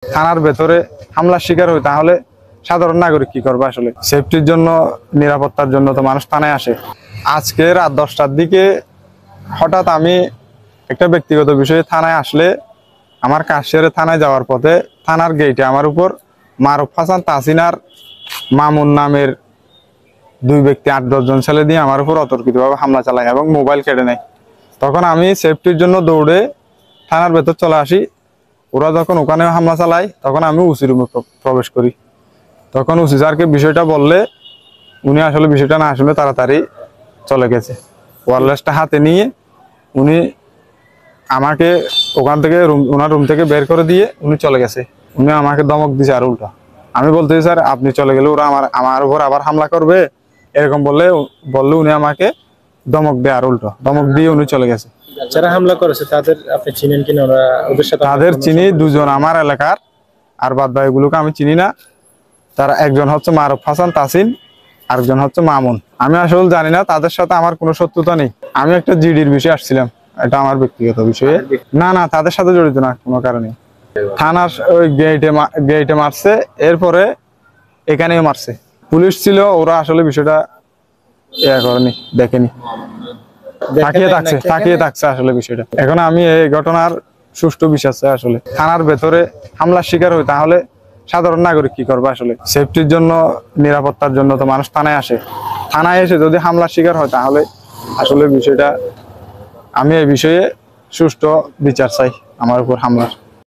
থানার ভেতরে হামলার শিকার হই, তাহলে সাধারণ নাগরিক কি করবে? আসলে সেফটির জন্য, নিরাপত্তার জন্য তো মানুষ থানায় আসে। আজকে রাত 10টার দিকে হঠাৎ আমি একটা ব্যক্তিগত বিষয়ে থানায় আসলে, আমার কাজ সেরে থানায় যাওয়ার পথে থানার গেটে আমার উপর মারুফ হাসান তাসিনার মামুন নামের দুই ব্যক্তি 8-10 জন ছেলে দিয়ে আমার উপর অতর্কিতভাবে হামলা চালায় এবং মোবাইল কেড়ে নেয়। তখন আমি সেফটির জন্য দৌড়ে থানার ভেতর চলে আসি। ওরা যখন ওখানে হামলা চালায় তখন আমি ওসি রুমে প্রবেশ করি। তখন ওসি স্যারকে বিষয়টা বললে উনি আসলে বিষয়টা না শুনে তাড়াতাড়ি চলে গেছে। ওয়্যারলেসটা হাতে নিয়ে উনি আমাকে ওখান থেকে ওনার রুম থেকে বের করে দিয়ে উনি চলে গেছে। উনি আমাকে ধমক দিয়েছে আর উল্টা। আমি বলতেছি স্যার আপনি চলে গেলে ওরা আমার উপর আবার হামলা করবে, এরকম বললে উনি আমাকে ধমক দেয় আর উল্টো ধমক দিয়ে উনি চলে গেছে। যারা হামলা করেছে তাদের আপনি চিনেন কিনা? ওরা ওদের সাথে তাদের চিনি, দুজন আমার এলাকার, আর বাদ বাকিগুলোকে আমি চিনি না। তারা একজন হচ্ছে মারুফ হাসান তাসিন, আরেকজন হচ্ছে মামুন। আমি আসলে জানি না, তাদের সাথে আমার কোনো শত্রুতা নেই। আমি একটা জিডির বিষয়ে আসছিলাম, এটা আমার ব্যক্তিগত বিষয়ে। না, তাদের সাথে জড়িত না কোনো কারণে। থানার ওই গেটে মারছে, এরপরে এখানেও মারছে। পুলিশ ছিল, ওরা আসলে বিষয়টা করেনি, দেখেনি, তাকিয়ে থাকছে আসলে বিষয়টা। এখন আমি এই ঘটনার সুষ্ঠু বিচার চাই। আসলে থানার ভেতরে হামলার শিকার হই, তাহলে সাধারণ নাগরিক কি করবে? আসলে সেফটির জন্য, নিরাপত্তার জন্য তো মানুষ থানায় আসে। থানায় এসে যদি হামলার শিকার হয়, তাহলে আসলে বিষয়টা, আমি এই বিষয়ে সুষ্ঠু বিচার চাই আমার উপর হামলার।